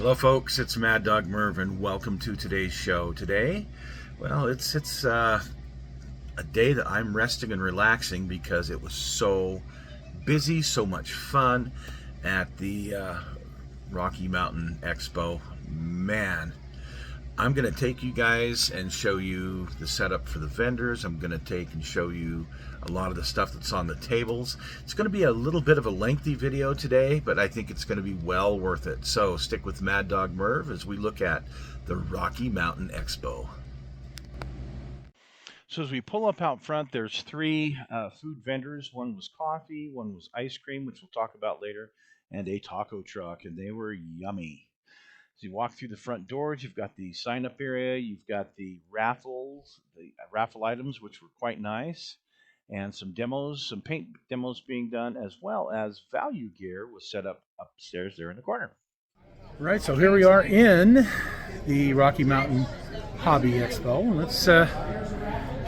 Hello folks, it's Mad Dog Merv and welcome to today's show. Today, well, it's a day that I'm resting and relaxing because it was so busy, so much fun at the Rocky Mountain Expo. Man, I'm going to take you guys and show you the setup for the vendors. I'm going to take and show you a lot of the stuff that's on the tables. It's going to be a little bit of a lengthy video today, but I think it's going to be well worth it. So stick with Mad Dog Merv as we look at the Rocky Mountain Expo. So as we pull up out front, there's three food vendors. One was coffee, one was ice cream, which we'll talk about later, and a taco truck, and they were yummy. As you walk through the front doors, you've got the sign-up area, you've got the raffles, the raffle items, which were quite nice, and some demos, some paint demos being done, as well as value gear was set up upstairs there in the corner. Right, so here we are in the Rocky Mountain Hobby Expo. Let's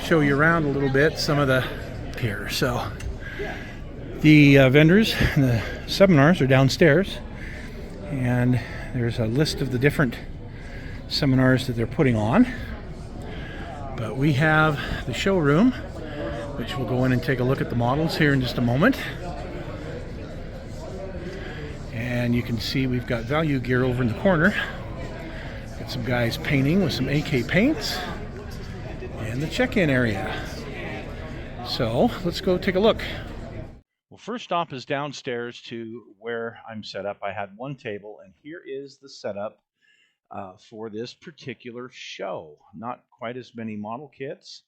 show you around a little bit some of the here. So the vendors and the seminars are downstairs, and there's a list of the different seminars that they're putting on. But we have the showroom, which we'll go in and take a look at the models here in just a moment. And you can see we've got value gear over in the corner. Got some guys painting with some AK paints. And the check-in area. So let's go take a look. Well, first stop is downstairs to where I'm set up. I had one table, and here is the setup for this particular show. Not quite as many model kits,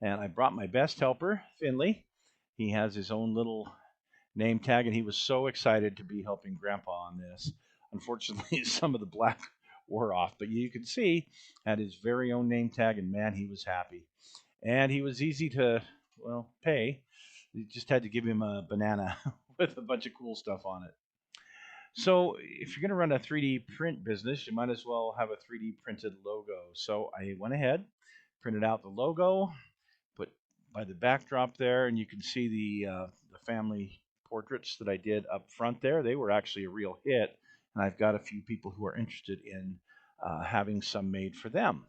and I brought my best helper, Finley. He has his own little name tag, and he was so excited to be helping Grandpa on this. Unfortunately, some of the black wore off, but you can see had his very own name tag, and man, he was happy. And he was easy to, well, pay. You just had to give him a banana with a bunch of cool stuff on it. So if you're going to run a 3D print business, you might as well have a 3D printed logo. So I went ahead, printed out the logo, put by the backdrop there, and you can see the family portraits that I did up front there. They were actually a real hit, and I've got a few people who are interested in having some made for them.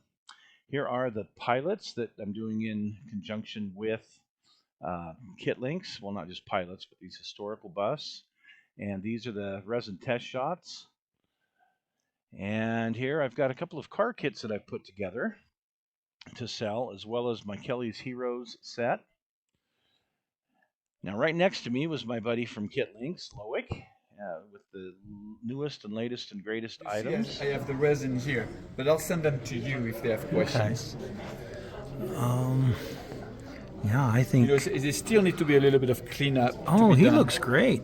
Here are the pilots that I'm doing in conjunction with kit links. Well, not just pilots, but these historical busts. And these are the resin test shots. And here I've got a couple of car kits that I've put together to sell, as well as my Kelly's Heroes set. Now, right next to me was my buddy from Kit Links, Loic, with the newest and latest and greatest items. Yes, I have the resin here, but I'll send them to you if they have questions. Okay. Yeah, I think. You know, they still need to be a little bit of cleanup. Oh, he looks great.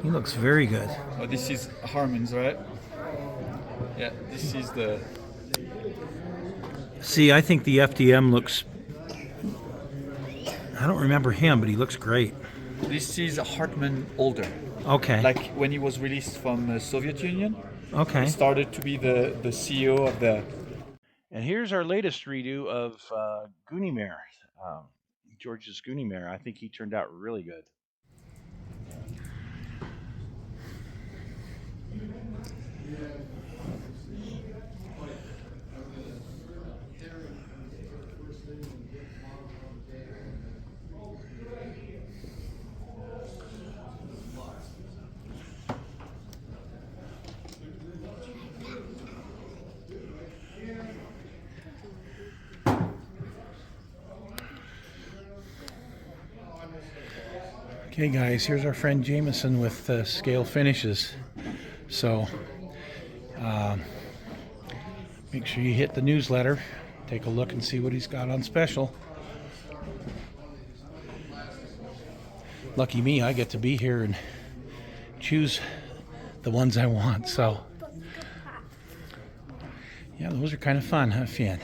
He looks very good. Oh, this is Harmon's, right? Yeah, this is the. See, I think the FDM looks. I don't remember him, but he looks great. This is Hartmann older. Okay. Like when he was released from the Soviet Union. Okay. He started to be the CEO of the. And here's our latest redo of Gunimir, George's Gunimir. I think he turned out really good. Okay, guys, here's our friend Jameson with Scale Finishes. So, make sure you hit the newsletter, take a look and see what he's got on special. Lucky me, I get to be here and choose the ones I want. So, yeah, those are kind of fun, huh, Finn?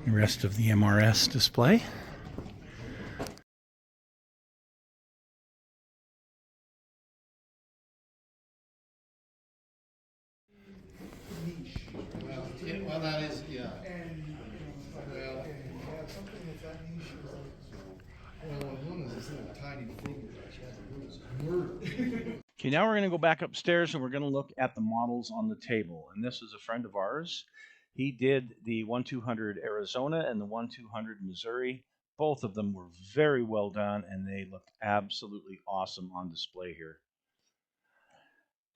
The rest of the MRS display. Yeah, well, that is, yeah. Well, well, one is this little tiny figure that she has to do is murder. Okay, now we're going to go back upstairs and we're going to look at the models on the table. And this is a friend of ours. He did the 1-200 Arizona and the 1-200 Missouri. Both of them were very well done, and they looked absolutely awesome on display here.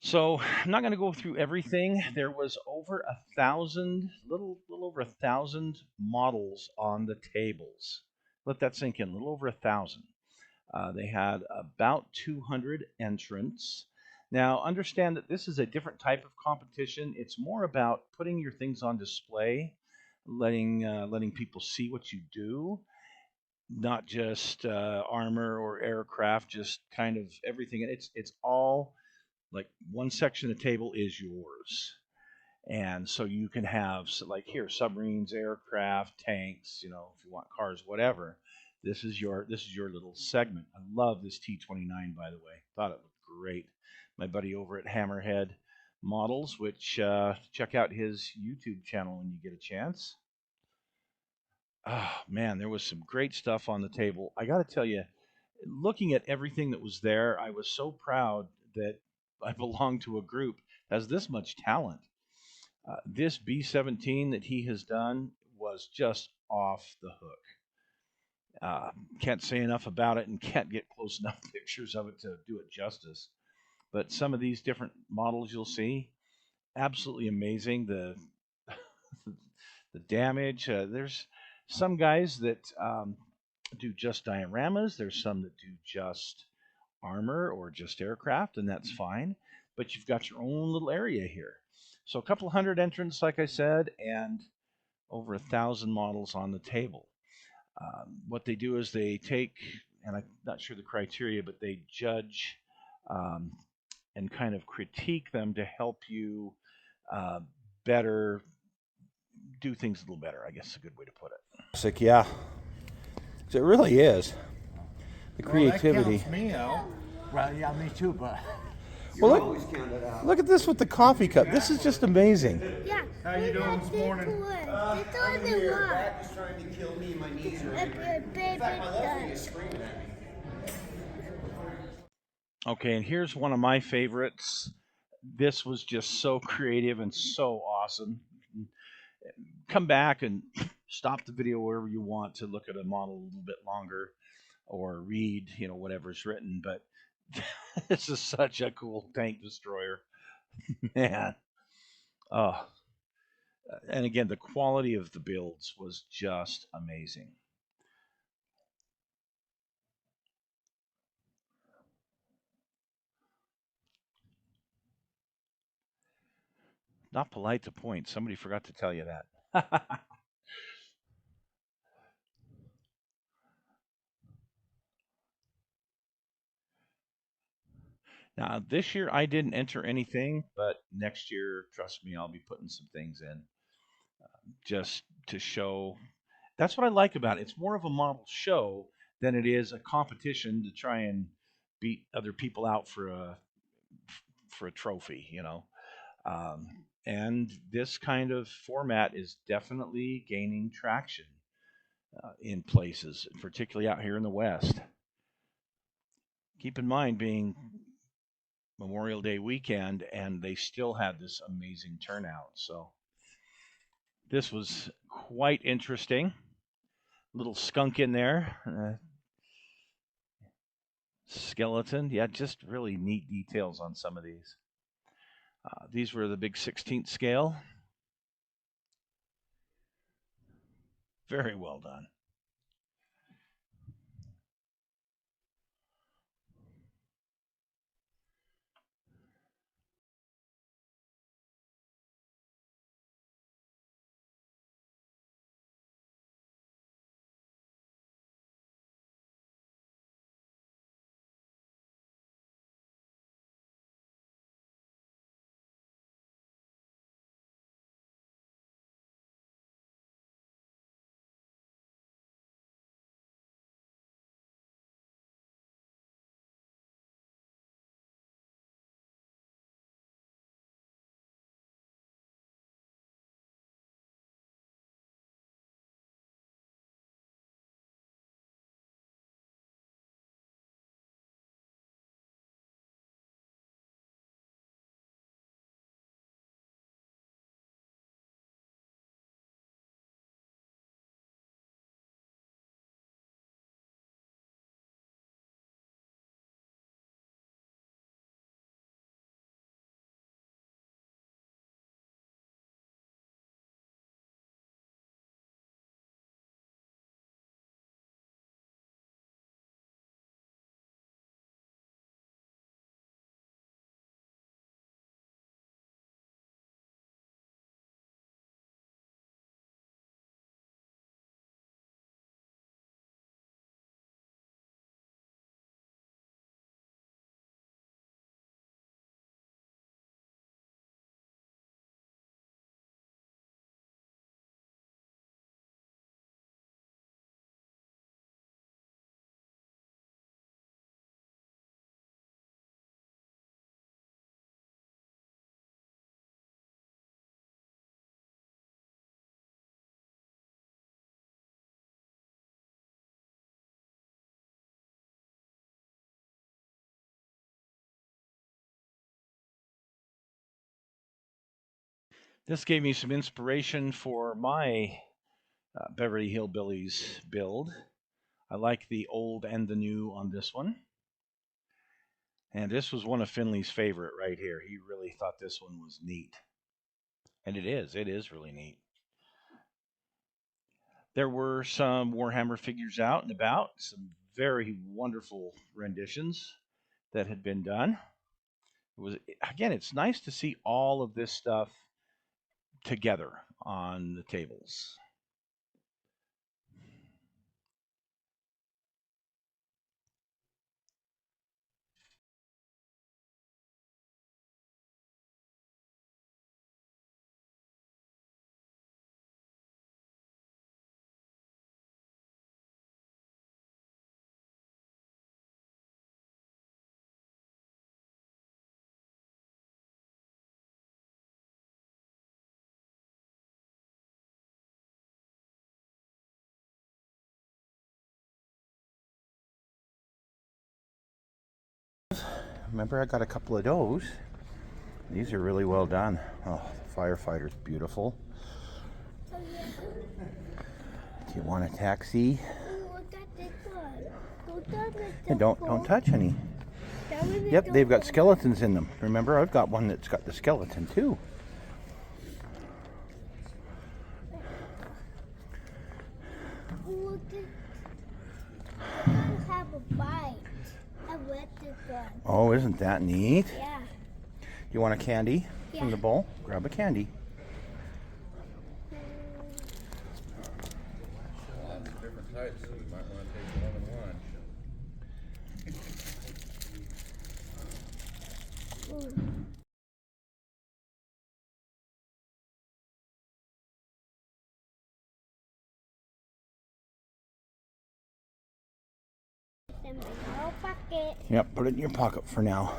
So I'm not going to go through everything. There was over 1,000, little over 1,000 models on the tables. Let that sink in. A little over 1,000. They had about 200 entrants. Now, understand that this is a different type of competition. It's more about putting your things on display, letting people see what you do, not just armor or aircraft, just kind of everything. It's all like one section of the table is yours. And so you can have, like here, submarines, aircraft, tanks, if you want cars, whatever. This is your little segment. I love this T-29, by the way. Thought it looked great. My buddy over at Hammerhead Models, which check out his YouTube channel when you get a chance. Oh man, there was some great stuff on the table. I got to tell you, looking at everything that was there, I was so proud that I belong to a group that has this much talent. This B-17 that he has done was just off the hook. Can't say enough about it and can't get close enough pictures of it to do it justice. But some of these different models you'll see, absolutely amazing. The the damage. There's some guys that do just dioramas. There's some that do just armor or just aircraft, and that's fine. But you've got your own little area here. So a couple hundred entrants, like I said, and over 1,000 models on the table. What they do is they take, and I'm not sure the criteria, but they judge and kind of critique them to help you better do things a little better, I guess is a good way to put it. Yeah, it really is. The creativity. That counts me out. Well, yeah, me too, but. Well, look at this with the coffee cup. This is just amazing. Yeah. How you doing this morning? It's only one. Dad was trying to kill me. My knees are hurting. In fact, my left knee is screaming at me. Okay, and here's one of my favorites. This was just so creative and so awesome. Come back and stop the video wherever you want to look at a model a little bit longer or read, whatever's written. But this is such a cool tank destroyer. Man. Oh. And again, the quality of the builds was just amazing. Not polite to point. Somebody forgot to tell you that. Now, this year I didn't enter anything, but next year, trust me, I'll be putting some things in just to show. That's what I like about it. It's more of a model show than it is a competition to try and beat other people out for a trophy, And this kind of format is definitely gaining traction in places, particularly out here in the West. Keep in mind, being Memorial Day weekend, and they still had this amazing turnout. So this was quite interesting. Little skunk in there. Skeleton. Yeah, just really neat details on some of these. These were the big 16th scale. Very well done. This gave me some inspiration for my Beverly Hillbillies build. I like the old and the new on this one. And this was one of Finley's favorite right here. He really thought this one was neat. And it is really neat. There were some Warhammer figures out and about, some very wonderful renditions that had been done. It was, again, it's nice to see all of this stuff together on the tables. Remember, I got a couple of those. These are really well done. Oh, the firefighter's beautiful. Do you want a taxi? And don't touch any. Yep, they've got skeletons in them. Remember, I've got one that's got the skeleton too. Have a bite. I read this one. Oh, isn't that neat? Yeah. You want a candy from the bowl? Grab a candy. Different types, so you might want to take one and one. In my little pocket. Yep, put it in your pocket for now.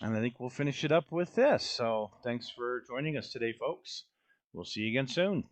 And I think we'll finish it up with this. So thanks for joining us today, folks. We'll see you again soon.